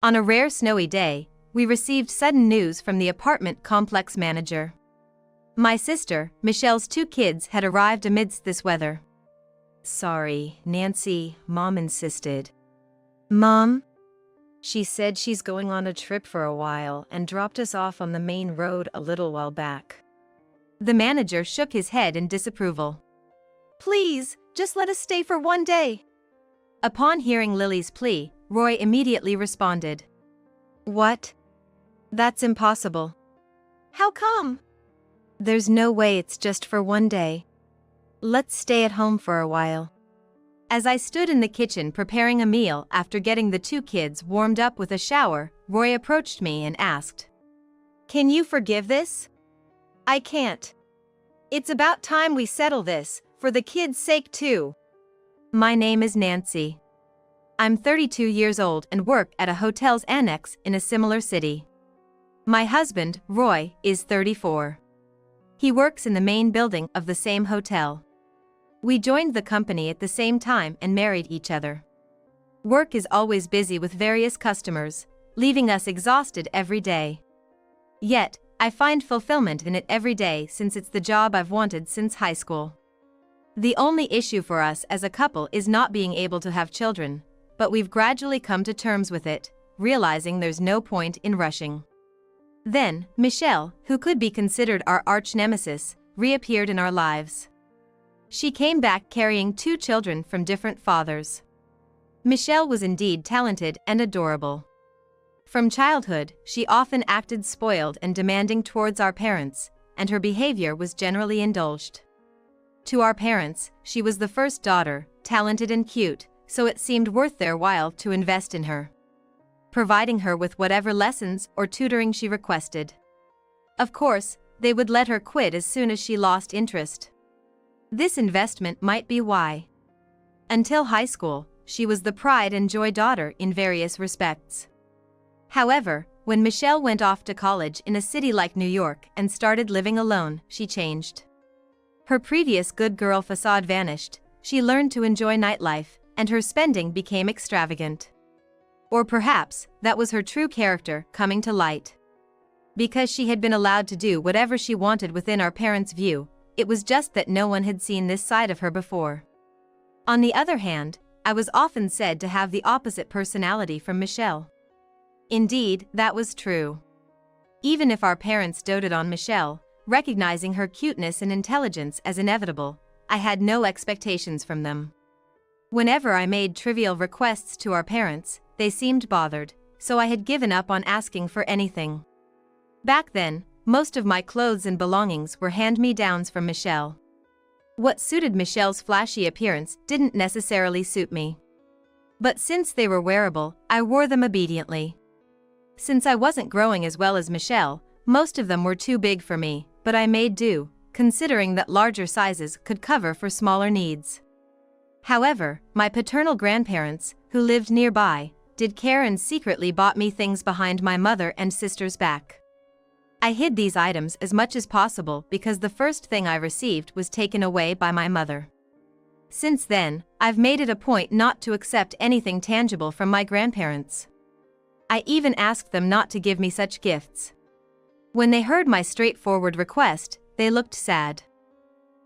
On a rare snowy day, we received sudden news from the apartment complex manager. My sister, Michelle's 2 kids had arrived amidst this weather. "Sorry, Nancy," Mom insisted. "Mom?" "She said she's going on a trip for a while and dropped us off on the main road a little while back." The manager shook his head in disapproval. "Please, just let us stay for 1 day." Upon hearing Lily's plea, Roy immediately responded. "What? That's impossible." "How come?" "There's no way, it's just for 1 day. Let's stay at home for a while." As I stood in the kitchen preparing a meal after getting the 2 kids warmed up with a shower, Roy approached me and asked, "Can you forgive this?" "I can't. It's about time we settle this, for the kids' sake too." "My name is Nancy. I'm 32 years old and work at a hotel's annex in a similar city. My husband, Roy, is 34. He works in the main building of the same hotel. We joined the company at the same time and married each other. Work is always busy with various customers, leaving us exhausted every day. Yet, I find fulfillment in it every day since it's the job I've wanted since high school. The only issue for us as a couple is not being able to have children, but we've gradually come to terms with it, realizing there's no point in rushing." Then, Michelle, who could be considered our arch-nemesis, reappeared in our lives. She came back carrying 2 children from different fathers. Michelle was indeed talented and adorable. From childhood, she often acted spoiled and demanding towards our parents, and her behavior was generally indulged. To our parents, she was the first daughter, talented and cute, so it seemed worth their while to invest in her, providing her with whatever lessons or tutoring she requested. Of course, they would let her quit as soon as she lost interest. This investment might be why. Until high school, she was the pride and joy daughter in various respects. However, when Michelle went off to college in a city like New York and started living alone, she changed. Her previous good girl facade vanished, she learned to enjoy nightlife, and her spending became extravagant. Or perhaps, that was her true character coming to light. Because she had been allowed to do whatever she wanted within our parents' view, it was just that no one had seen this side of her before. On the other hand, I was often said to have the opposite personality from Michelle. Indeed, that was true. Even if our parents doted on Michelle, recognizing her cuteness and intelligence as inevitable, I had no expectations from them. Whenever I made trivial requests to our parents, they seemed bothered, so I had given up on asking for anything. Back then, most of my clothes and belongings were hand-me-downs from Michelle. What suited Michelle's flashy appearance didn't necessarily suit me. But since they were wearable, I wore them obediently. Since I wasn't growing as well as Michelle, most of them were too big for me, but I made do, considering that larger sizes could cover for smaller needs. However, my paternal grandparents, who lived nearby, did care and secretly bought me things behind my mother and sister's back. I hid these items as much as possible because the first thing I received was taken away by my mother. Since then, I've made it a point not to accept anything tangible from my grandparents. I even asked them not to give me such gifts. When they heard my straightforward request, they looked sad.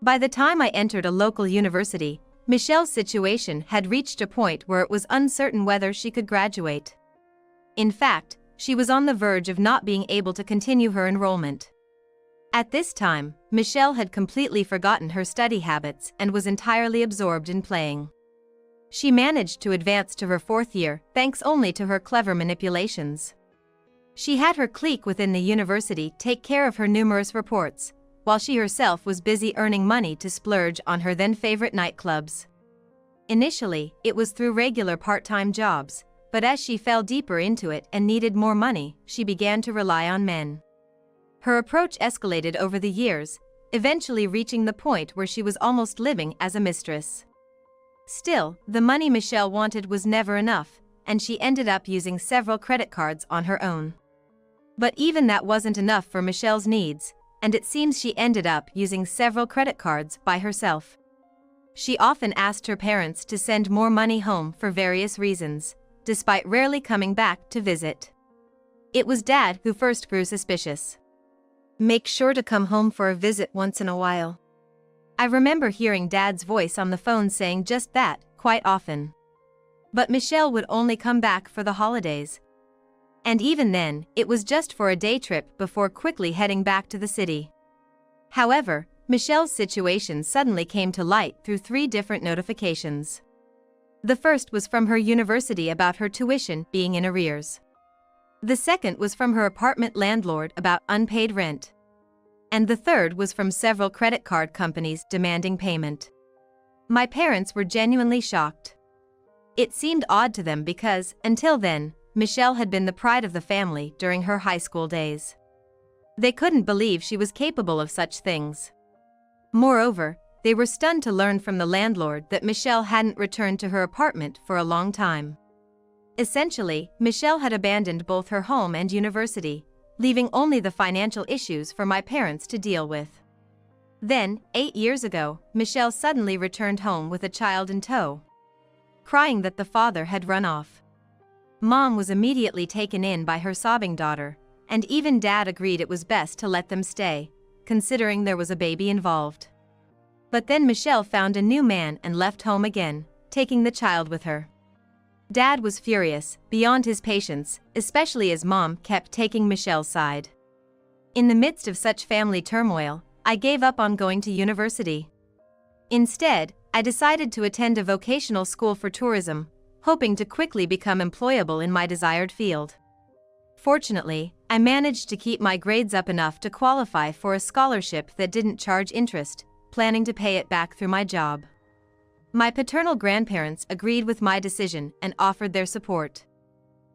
By the time I entered a local university, Michelle's situation had reached a point where it was uncertain whether she could graduate. In fact, she was on the verge of not being able to continue her enrollment. At this time, Michelle had completely forgotten her study habits and was entirely absorbed in playing. She managed to advance to her 4th year thanks only to her clever manipulations. She had her clique within the university take care of her numerous reports, while she herself was busy earning money to splurge on her then-favorite nightclubs. Initially, it was through regular part-time jobs, but as she fell deeper into it and needed more money, she began to rely on men. Her approach escalated over the years, eventually reaching the point where she was almost living as a mistress. Still, the money Michelle wanted was never enough, and she ended up using several credit cards on her own. But even that wasn't enough for Michelle's needs, and it seems she ended up using several credit cards by herself. She often asked her parents to send more money home for various reasons, despite rarely coming back to visit. It was Dad who first grew suspicious. "Make sure to come home for a visit once in a while." I remember hearing Dad's voice on the phone saying just that, quite often. But Michelle would only come back for the holidays. And even then, it was just for a day trip before quickly heading back to the city. However, Michelle's situation suddenly came to light through 3 different notifications. The first was from her university about her tuition being in arrears. The second was from her apartment landlord about unpaid rent. And the third was from several credit card companies demanding payment. My parents were genuinely shocked. It seemed odd to them because, until then, Michelle had been the pride of the family during her high school days. They couldn't believe she was capable of such things. Moreover, they were stunned to learn from the landlord that Michelle hadn't returned to her apartment for a long time. Essentially, Michelle had abandoned both her home and university, leaving only the financial issues for my parents to deal with. Then, 8 years ago, Michelle suddenly returned home with a child in tow, crying that the father had run off. Mom was immediately taken in by her sobbing daughter, and even Dad agreed it was best to let them stay, considering there was a baby involved. But then Michelle found a new man and left home again, taking the child with her. Dad was furious, beyond his patience, especially as Mom kept taking Michelle's side. In the midst of such family turmoil, I gave up on going to university. Instead, I decided to attend a vocational school for tourism, hoping to quickly become employable in my desired field. Fortunately, I managed to keep my grades up enough to qualify for a scholarship that didn't charge interest, planning to pay it back through my job. My paternal grandparents agreed with my decision and offered their support,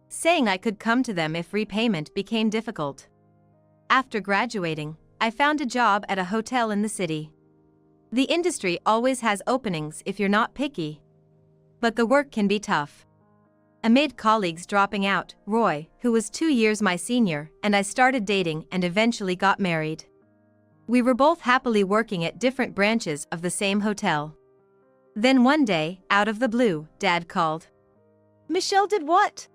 saying I could come to them if repayment became difficult. After graduating, I found a job at a hotel in the city. The industry always has openings if you're not picky. But the work can be tough. Amid colleagues dropping out, Roy, who was 2 years my senior, and I started dating and eventually got married. We were both happily working at different branches of the same hotel. Then one day, out of the blue, Dad called. "Michelle did what?"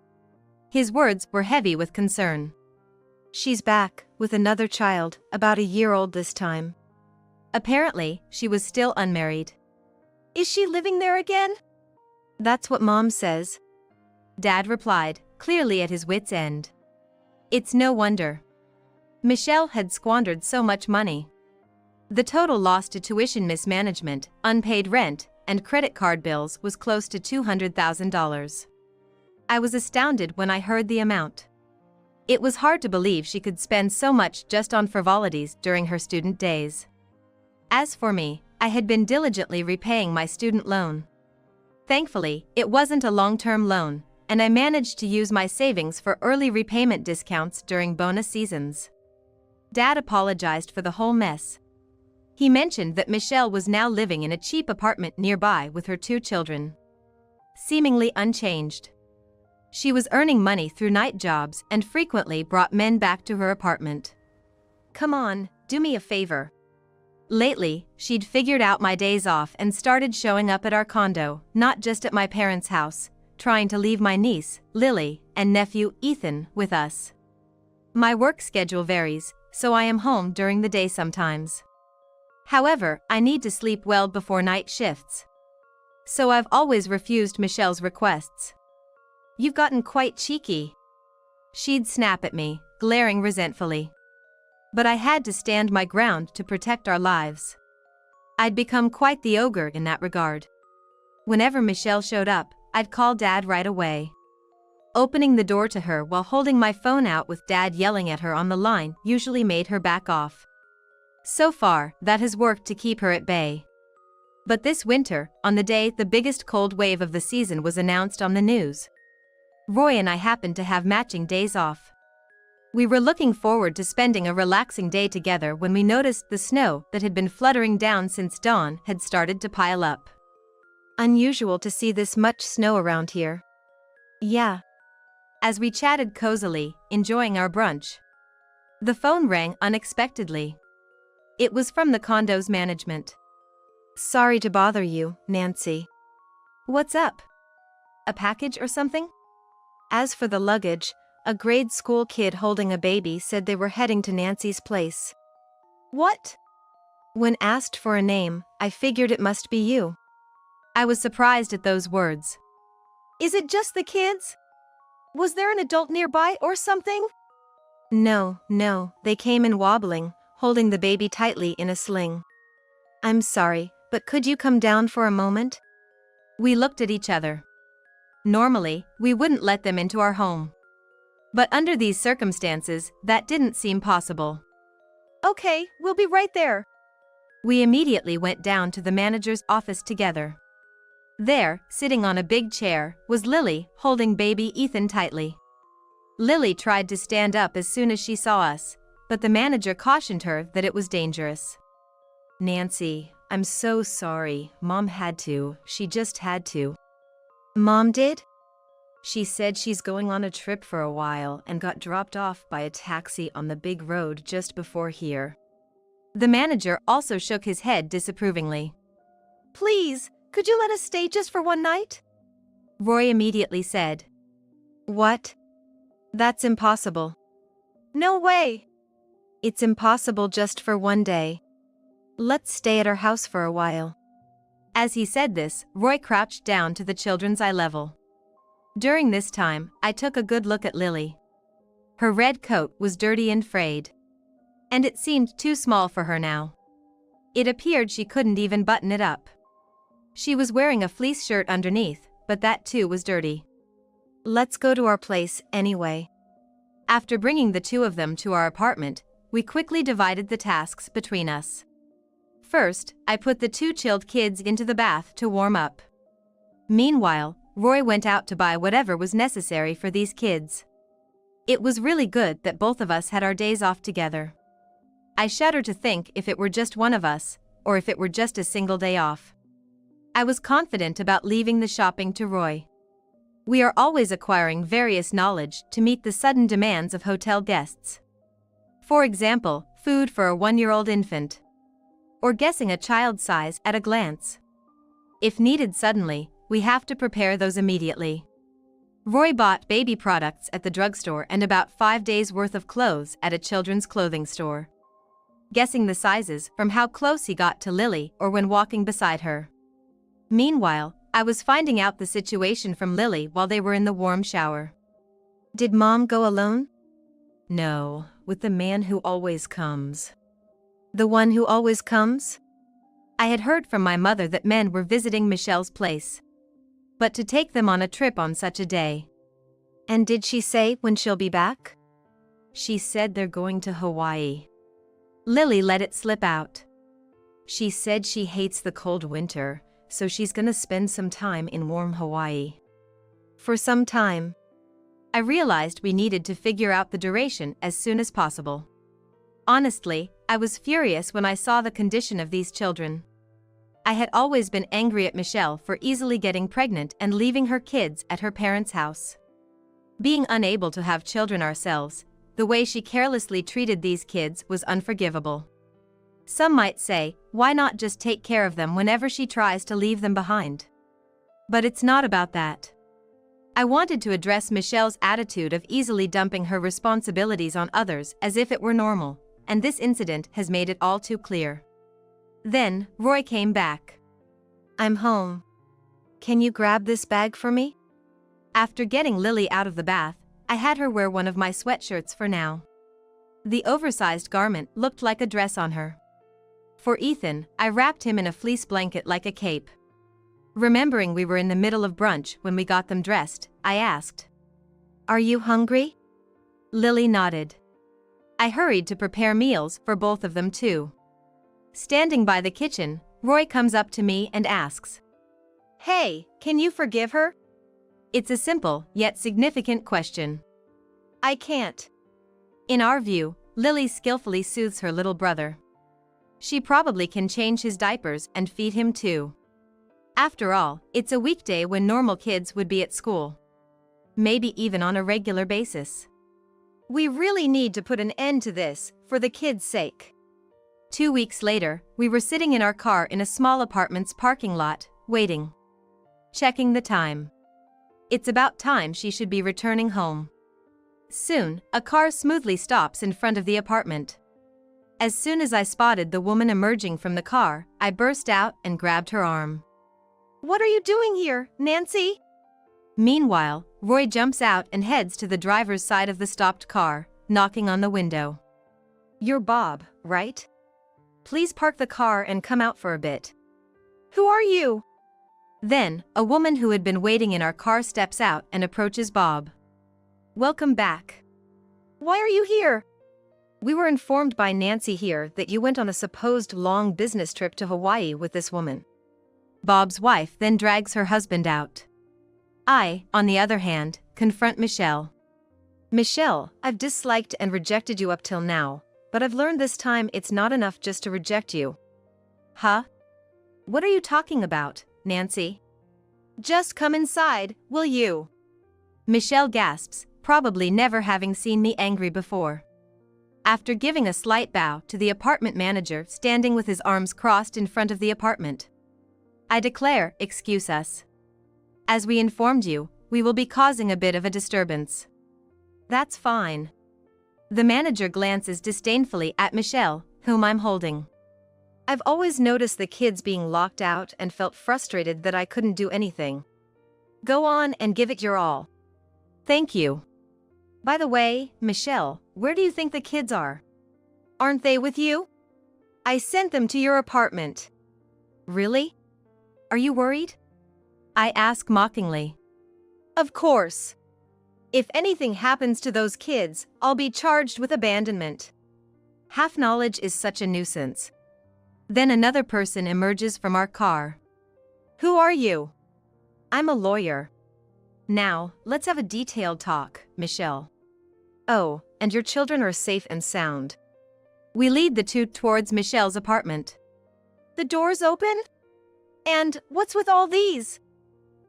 His words were heavy with concern. "She's back, with another child, about a year old this time." Apparently, she was still unmarried. "Is she living there again?" "That's what Mom says," Dad replied, clearly at his wit's end. It's no wonder. Michelle had squandered so much money. The total loss to tuition mismanagement, unpaid rent, and credit card bills was close to $200,000. I was astounded when I heard the amount. It was hard to believe she could spend so much just on frivolities during her student days. As for me, I had been diligently repaying my student loan. Thankfully, it wasn't a long-term loan, and I managed to use my savings for early repayment discounts during bonus seasons. Dad apologized for the whole mess. He mentioned that Michelle was now living in a cheap apartment nearby with her 2 children. Seemingly unchanged. She was earning money through night jobs and frequently brought men back to her apartment. "Come on, do me a favor." Lately, she'd figured out my days off and started showing up at our condo, not just at my parents' house, trying to leave my niece, Lily, and nephew, Ethan, with us. My work schedule varies, so I am home during the day sometimes. However, I need to sleep well before night shifts. So I've always refused Michelle's requests. "You've gotten quite cheeky," she'd snap at me, glaring resentfully. But I had to stand my ground to protect our lives. I'd become quite the ogre in that regard. Whenever Michelle showed up, I'd call Dad right away. Opening the door to her while holding my phone out with Dad yelling at her on the line usually made her back off. So far, that has worked to keep her at bay. But this winter, on the day the biggest cold wave of the season was announced on the news, Roy and I happened to have matching days off. We were looking forward to spending a relaxing day together when we noticed the snow that had been fluttering down since dawn had started to pile up. "Unusual to see this much snow around here." "Yeah." As we chatted cozily, enjoying our brunch, the phone rang unexpectedly. It was from the condo's management. "Sorry to bother you, Nancy." "What's up? A package or something?" As for the luggage, a grade school kid holding a baby said they were heading to Nancy's place. What? When asked for a name, I figured it must be you. I was surprised at those words. Is it just the kids? Was there an adult nearby or something? No, they came in wobbling, holding the baby tightly in a sling. I'm sorry, but could you come down for a moment? We looked at each other. Normally, we wouldn't let them into our home. But under these circumstances, that didn't seem possible. Okay, we'll be right there. We immediately went down to the manager's office together. There, sitting on a big chair, was Lily, holding baby Ethan tightly. Lily tried to stand up as soon as she saw us, but the manager cautioned her that it was dangerous. Nancy, I'm so sorry. Mom had to. She just had to. Mom did? She said she's going on a trip for a while and got dropped off by a taxi on the big road just before here. The manager also shook his head disapprovingly. Please, could you let us stay just for one night? Roy immediately said. What? That's impossible. No way. It's impossible just for one day. Let's stay at our house for a while. As he said this, Roy crouched down to the children's eye level. During this time, I took a good look at Lily. Her red coat was dirty and frayed. And it seemed too small for her now. It appeared she couldn't even button it up. She was wearing a fleece shirt underneath, but that too was dirty. Let's go to our place anyway. After bringing the two of them to our apartment, we quickly divided the tasks between us. First, I put the two chilled kids into the bath to warm up. Meanwhile, Roy went out to buy whatever was necessary for these kids. It was really good that both of us had our days off together. I shudder to think if it were just one of us, or if it were just a single day off. I was confident about leaving the shopping to Roy. We are always acquiring various knowledge to meet the sudden demands of hotel guests. For example, food for a 1-year-old infant. Or guessing a child's size at a glance. If needed suddenly, we have to prepare those immediately. Roy bought baby products at the drugstore and about 5 days' worth of clothes at a children's clothing store. Guessing the sizes from how close he got to Lily or when walking beside her. Meanwhile, I was finding out the situation from Lily while they were in the warm shower. Did Mom go alone? No, with the man who always comes. The one who always comes? I had heard from my mother that men were visiting Michelle's place. But to take them on a trip on such a day. And did she say when she'll be back? She said they're going to Hawaii. Lily let it slip out. She said she hates the cold winter, so she's gonna spend some time in warm Hawaii. For some time. I realized we needed to figure out the duration as soon as possible. Honestly, I was furious when I saw the condition of these children. I had always been angry at Michelle for easily getting pregnant and leaving her kids at her parents' house. Being unable to have children ourselves, the way she carelessly treated these kids was unforgivable. Some might say, why not just take care of them whenever she tries to leave them behind? But it's not about that. I wanted to address Michelle's attitude of easily dumping her responsibilities on others as if it were normal, and this incident has made it all too clear. Then, Roy came back. I'm home. Can you grab this bag for me? After getting Lily out of the bath, I had her wear one of my sweatshirts for now. The oversized garment looked like a dress on her. For Ethan, I wrapped him in a fleece blanket like a cape. Remembering we were in the middle of brunch when we got them dressed, I asked, Are you hungry? Lily nodded. I hurried to prepare meals for both of them too. Standing by the kitchen, Roy comes up to me and asks, Hey, can you forgive her? It's a simple, yet significant question. I can't. In our view, Lily skillfully soothes her little brother. She probably can change his diapers and feed him too. After all, it's a weekday when normal kids would be at school. Maybe even on a regular basis. We really need to put an end to this, for the kids' sake. 2 weeks later, we were sitting in our car in a small apartment's parking lot, waiting. Checking the time. It's about time she should be returning home. Soon, a car smoothly stops in front of the apartment. As soon as I spotted the woman emerging from the car, I burst out and grabbed her arm. What are you doing here, Nancy? Meanwhile, Roy jumps out and heads to the driver's side of the stopped car, knocking on the window. You're Bob, right? Please park the car and come out for a bit. Who are you? Then, a woman who had been waiting in our car steps out and approaches Bob. Welcome back. Why are you here? We were informed by Nancy here that you went on a supposed long business trip to Hawaii with this woman. Bob's wife then drags her husband out. I, on the other hand, confront Michelle. Michelle, I've disliked and rejected you up till now, but I've learned this time it's not enough just to reject you. Huh? What are you talking about, Nancy? Just come inside, will you? Michelle gasps, probably never having seen me angry before. After giving a slight bow to the apartment manager standing with his arms crossed in front of the apartment, I declare, excuse us. As we informed you, we will be causing a bit of a disturbance. That's fine. The manager glances disdainfully at Michelle, whom I'm holding. I've always noticed the kids being locked out and felt frustrated that I couldn't do anything. Go on and give it your all. Thank you. By the way, Michelle, where do you think the kids are? Aren't they with you? I sent them to your apartment. Really? Are you worried? I ask mockingly. Of course. If anything happens to those kids, I'll be charged with abandonment. Half knowledge is such a nuisance. Then another person emerges from our car. Who are you? I'm a lawyer. Now, let's have a detailed talk, Michelle. Oh, and your children are safe and sound. We lead the two towards Michelle's apartment. The door's open? And what's with all these?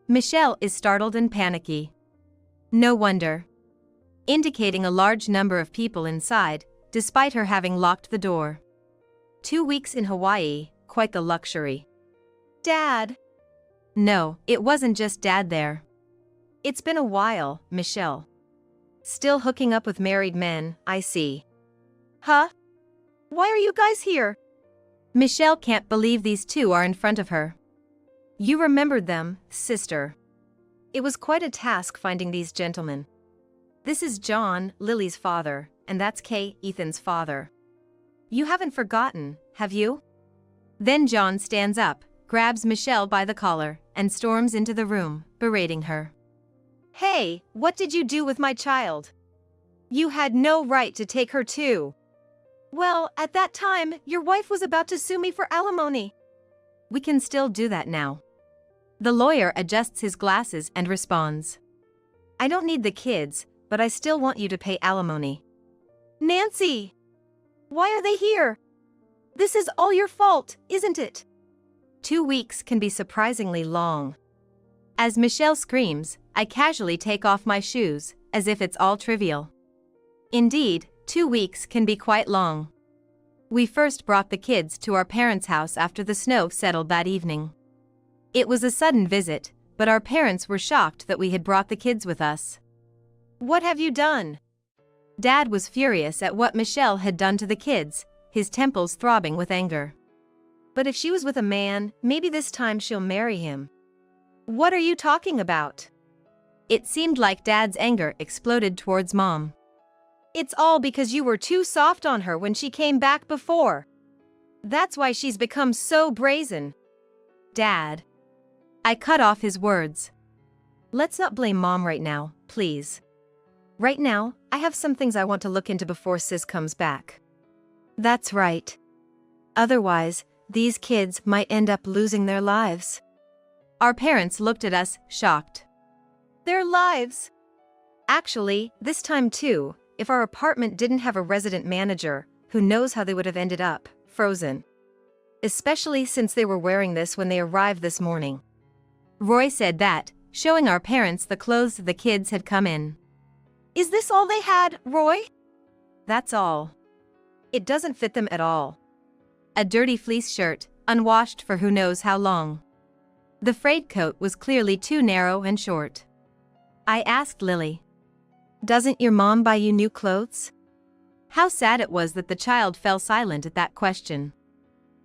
Michelle is startled and panicky. No wonder. Indicating a large number of people inside, despite her having locked the door. 2 weeks in Hawaii, quite the luxury. Dad. No, it wasn't just Dad there. It's been a while, Michelle. Still hooking up with married men, I see. Huh? Why are you guys here? Michelle can't believe these two are in front of her. You remembered them, sister. It was quite a task finding these gentlemen. This is John, Lily's father, and that's Kay, Ethan's father. You haven't forgotten, have you? Then John stands up, grabs Michelle by the collar, and storms into the room, berating her. Hey, what did you do with my child? You had no right to take her too. Well, at that time, your wife was about to sue me for alimony. We can still do that now. The lawyer adjusts his glasses and responds. I don't need the kids, but I still want you to pay alimony. Nancy! Why are they here? This is all your fault, isn't it? 2 weeks can be surprisingly long. As Michelle screams, I casually take off my shoes, as if it's all trivial. Indeed, 2 weeks can be quite long. We first brought the kids to our parents' house after the snow settled that evening. It was a sudden visit, but our parents were shocked that we had brought the kids with us. What have you done? Dad was furious at what Michelle had done to the kids, his temples throbbing with anger. But if she was with a man, maybe this time she'll marry him. What are you talking about? It seemed like Dad's anger exploded towards Mom. It's all because you were too soft on her when she came back before. That's why she's become so brazen. Dad. I cut off his words. Let's not blame Mom right now, please. Right now, I have some things I want to look into before Sis comes back. That's right. Otherwise, these kids might end up losing their lives. Our parents looked at us, shocked. Their lives? Actually, this time too, if our apartment didn't have a resident manager, who knows how they would have ended up, frozen. Especially since they were wearing this when they arrived this morning. Roy said that, showing our parents the clothes the kids had come in. Is this all they had, Roy? That's all. It doesn't fit them at all. A dirty fleece shirt, unwashed for who knows how long. The frayed coat was clearly too narrow and short. I asked Lily. Doesn't your mom buy you new clothes? How sad it was that the child fell silent at that question.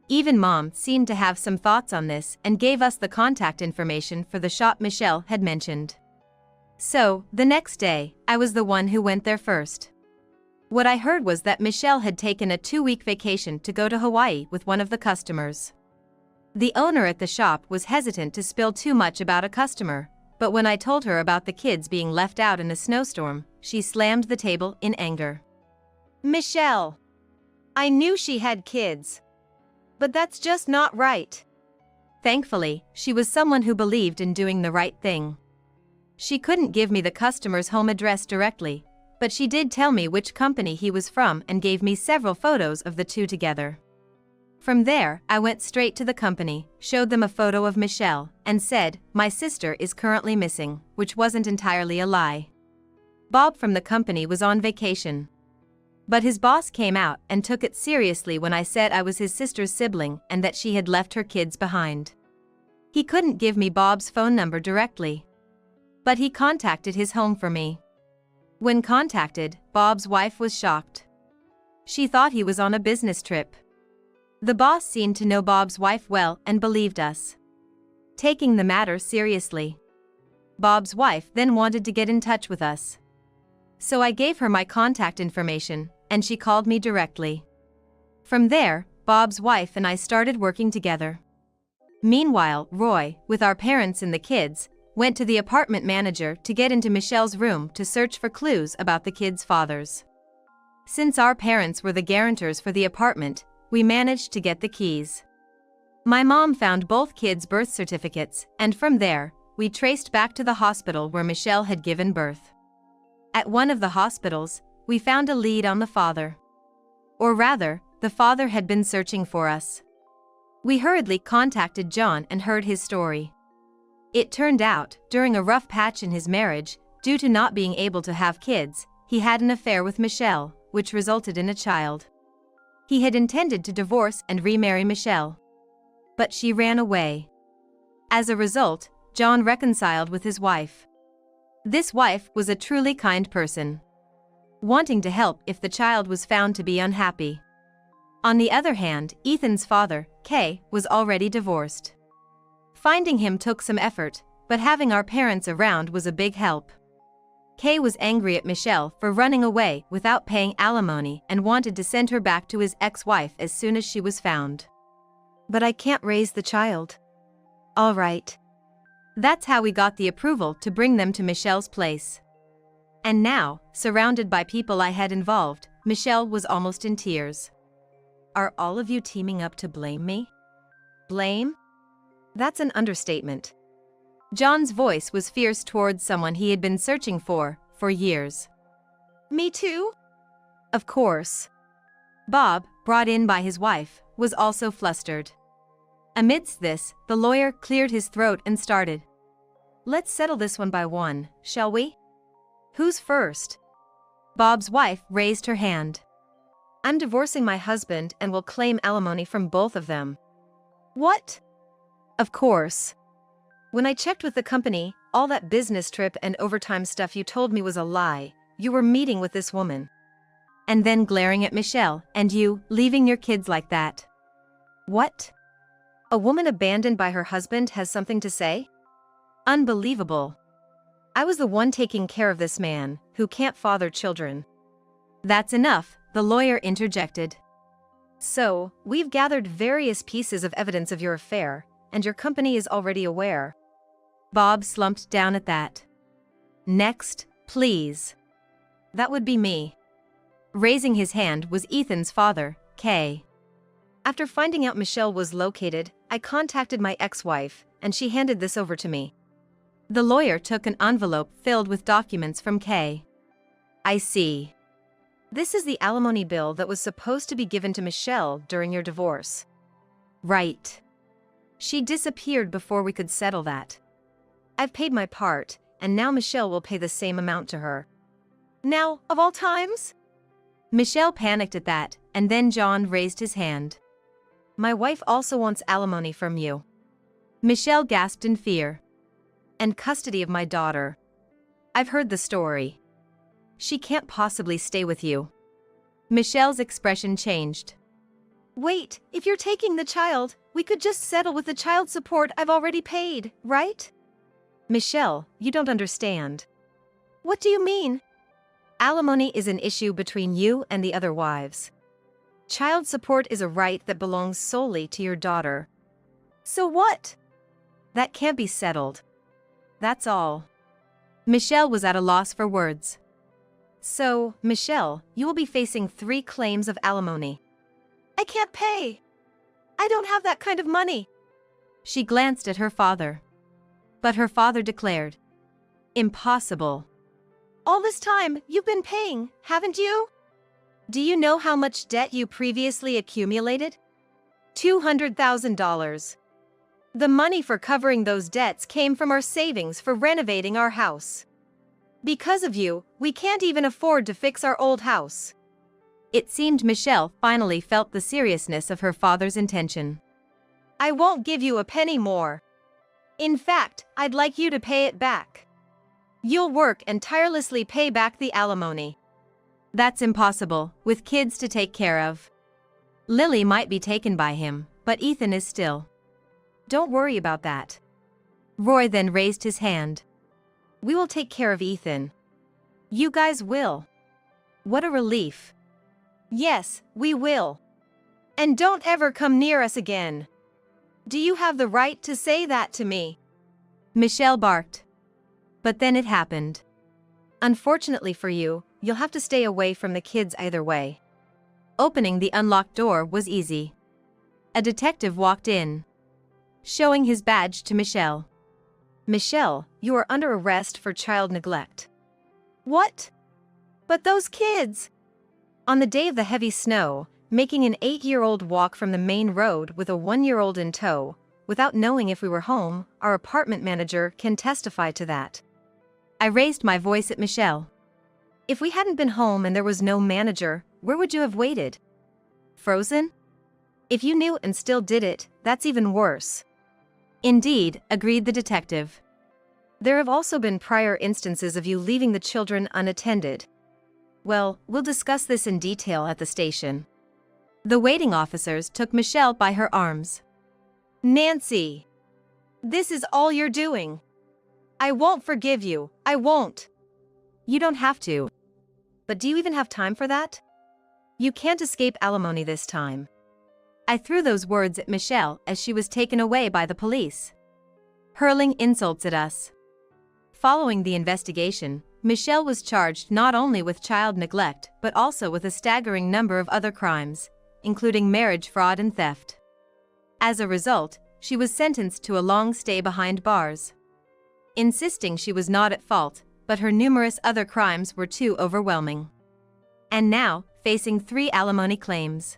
Even Mom seemed to have some thoughts on this and gave us the contact information for the shop Michelle had mentioned. So, the next day, I was the one who went there first. What I heard was that Michelle had taken a 2-week vacation to go to Hawaii with one of the customers. The owner at the shop was hesitant to spill too much about a customer, but when I told her about the kids being left out in a snowstorm, she slammed the table in anger. Michelle! I knew she had kids. But that's just not right. Thankfully, she was someone who believed in doing the right thing. She couldn't give me the customer's home address directly, but she did tell me which company he was from and gave me several photos of the two together. From there, I went straight to the company, showed them a photo of Michelle, and said, "My sister is currently missing," which wasn't entirely a lie. Bob from the company was on vacation. But his boss came out and took it seriously when I said I was his sister's sibling and that she had left her kids behind. He couldn't give me Bob's phone number directly, but he contacted his home for me. When contacted, Bob's wife was shocked. She thought he was on a business trip. The boss seemed to know Bob's wife well and believed us, taking the matter seriously. Bob's wife then wanted to get in touch with us. So I gave her my contact information, and she called me directly. From there, Bob's wife and I started working together. Meanwhile, Roy, with our parents and the kids, went to the apartment manager to get into Michelle's room to search for clues about the kids' fathers. Since our parents were the guarantors for the apartment, we managed to get the keys. My mom found both kids' birth certificates, and from there, we traced back to the hospital where Michelle had given birth. At one of the hospitals, we found a lead on the father. Or rather, the father had been searching for us. We hurriedly contacted John and heard his story. It turned out, during a rough patch in his marriage, due to not being able to have kids, he had an affair with Michelle, which resulted in a child. He had intended to divorce and remarry Michelle, but she ran away. As a result, John reconciled with his wife. This wife was a truly kind person, wanting to help if the child was found to be unhappy. On the other hand, Ethan's father, Kay, was already divorced. Finding him took some effort, but having our parents around was a big help. Kay was angry at Michelle for running away without paying alimony and wanted to send her back to his ex-wife as soon as she was found. But I can't raise the child. All right. That's how we got the approval to bring them to Michelle's place. And now, surrounded by people I had involved, Michelle was almost in tears. Are all of you teaming up to blame me? Blame? That's an understatement. John's voice was fierce towards someone he had been searching for years. Me too? Of course. Bob, brought in by his wife, was also flustered. Amidst this, the lawyer cleared his throat and started. Let's settle this one by one, shall we? Who's first? Bob's wife raised her hand. I'm divorcing my husband and will claim alimony from both of them. What? Of course. When I checked with the company, all that business trip and overtime stuff you told me was a lie. You were meeting with this woman. And then glaring at Michelle, and you, leaving your kids like that. What? A woman abandoned by her husband has something to say? Unbelievable. I was the one taking care of this man, who can't father children. That's enough, the lawyer interjected. So, we've gathered various pieces of evidence of your affair, and your company is already aware. Bob slumped down at that. Next, please. That would be me. Raising his hand was Ethan's father, Kay. After finding out Michelle was located, I contacted my ex-wife, and she handed this over to me. The lawyer took an envelope filled with documents from Kay. I see. This is the alimony bill that was supposed to be given to Michelle during your divorce. Right. She disappeared before we could settle that. I've paid my part, and now Michelle will pay the same amount to her. Now, of all times? Michelle panicked at that, and then John raised his hand. My wife also wants alimony from you. Michelle gasped in fear. And custody of my daughter. I've heard the story. She can't possibly stay with you. Michelle's expression changed. Wait, if you're taking the child, we could just settle with the child support I've already paid, right? Michelle, you don't understand. What do you mean? Alimony is an issue between you and the other wives. Child support is a right that belongs solely to your daughter. So what? That can't be settled. That's all. Michelle was at a loss for words. So, Michelle, you will be facing 3 claims of alimony. I can't pay. I don't have that kind of money. She glanced at her father. But her father declared, impossible. All this time, you've been paying, haven't you? Do you know how much debt you previously accumulated? $200,000. The money for covering those debts came from our savings for renovating our house. Because of you, we can't even afford to fix our old house. It seemed Michelle finally felt the seriousness of her father's intention. I won't give you a penny more. In fact, I'd like you to pay it back. You'll work and tirelessly pay back the alimony. That's impossible, with kids to take care of. Lily might be taken by him, but Ethan is still. Don't worry about that. Roy then raised his hand. We will take care of Ethan. You guys will. What a relief. Yes, we will. And don't ever come near us again. Do you have the right to say that to me? Michelle barked. But then it happened. Unfortunately for you, you'll have to stay away from the kids either way. Opening the unlocked door was easy. A detective walked in, showing his badge to Michelle. Michelle, you are under arrest for child neglect. What? But those kids! On the day of the heavy snow, making an 8-year-old walk from the main road with a 1-year-old in tow, without knowing if we were home, our apartment manager can testify to that. I raised my voice at Michelle. If we hadn't been home and there was no manager, where would you have waited? Frozen? If you knew and still did it, that's even worse. Indeed, agreed the detective. There have also been prior instances of you leaving the children unattended. Well, we'll discuss this in detail at the station. The waiting officers took Michelle by her arms. Nancy! This is all you're doing. I won't forgive you, I won't. You don't have to. But do you even have time for that? You can't escape alimony this time. I threw those words at Michelle as she was taken away by the police, hurling insults at us. Following the investigation, Michelle was charged not only with child neglect but also with a staggering number of other crimes, including marriage fraud and theft. As a result, she was sentenced to a long stay behind bars, insisting she was not at fault, but her numerous other crimes were too overwhelming. And now, facing 3 alimony claims.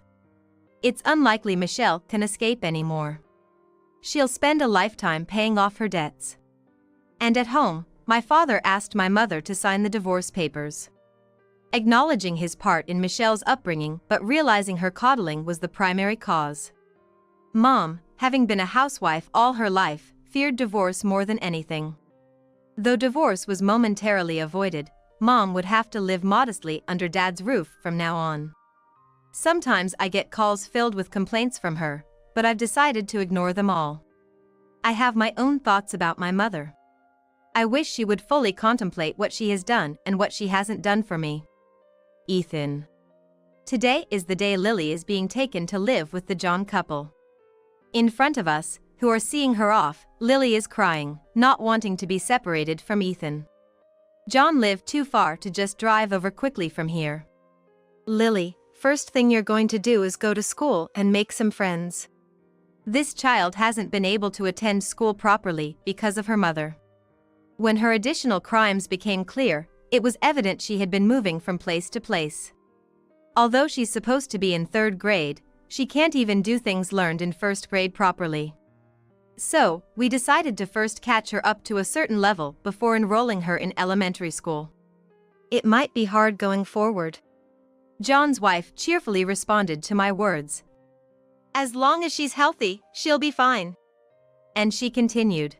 It's unlikely Michelle can escape anymore. She'll spend a lifetime paying off her debts. And at home, my father asked my mother to sign the divorce papers, acknowledging his part in Michelle's upbringing but realizing her coddling was the primary cause. Mom, having been a housewife all her life, feared divorce more than anything. Though divorce was momentarily avoided, Mom would have to live modestly under Dad's roof from now on. Sometimes I get calls filled with complaints from her, but I've decided to ignore them all. I have my own thoughts about my mother. I wish she would fully contemplate what she has done and what she hasn't done for me. Ethan. Today is the day Lily is being taken to live with the John couple. In front of us, who are seeing her off, Lily is crying, not wanting to be separated from Ethan. John lived too far to just drive over quickly from here. Lily, first thing you're going to do is go to school and make some friends. This child hasn't been able to attend school properly because of her mother. When her additional crimes became clear, it was evident she had been moving from place to place. Although she's supposed to be in 3rd grade, she can't even do things learned in 1st grade properly. So, we decided to first catch her up to a certain level before enrolling her in elementary school. It might be hard going forward. John's wife cheerfully responded to my words. As long as she's healthy, she'll be fine. And she continued.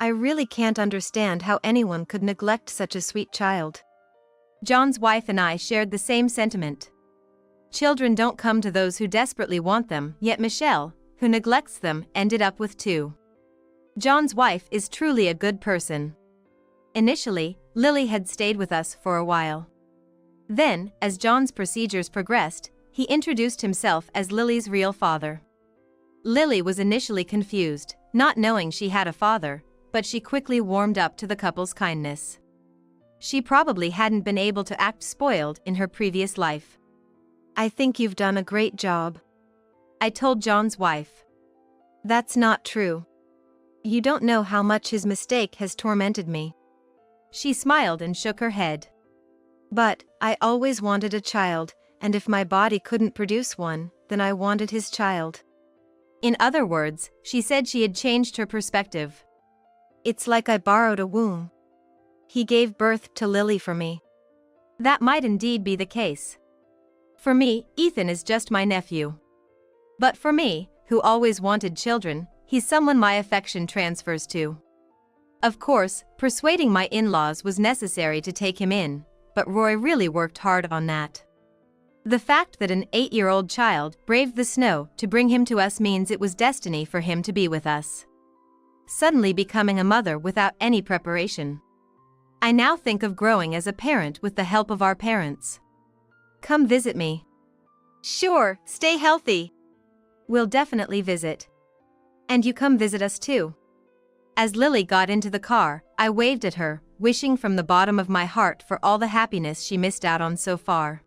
I really can't understand how anyone could neglect such a sweet child. John's wife and I shared the same sentiment. Children don't come to those who desperately want them, yet Michelle, who neglects them, ended up with two. John's wife is truly a good person. Initially, Lily had stayed with us for a while. Then, as John's procedures progressed, he introduced himself as Lily's real father. Lily was initially confused, not knowing she had a father, but she quickly warmed up to the couple's kindness. She probably hadn't been able to act spoiled in her previous life. I think you've done a great job, I told John's wife. That's not true. You don't know how much his mistake has tormented me. She smiled and shook her head. But, I always wanted a child, and if my body couldn't produce one, then I wanted his child. In other words, she said she had changed her perspective. It's like I borrowed a womb. He gave birth to Lily for me. That might indeed be the case. For me, Ethan is just my nephew. But for me, who always wanted children, he's someone my affection transfers to. Of course, persuading my in-laws was necessary to take him in, but Roy really worked hard on that. The fact that an 8-year-old child braved the snow to bring him to us means it was destiny for him to be with us. Suddenly becoming a mother without any preparation. I now think of growing as a parent with the help of our parents. Come visit me. Sure, stay healthy. We'll definitely visit. And you come visit us too. As Lily got into the car, I waved at her, wishing from the bottom of my heart for all the happiness she missed out on so far.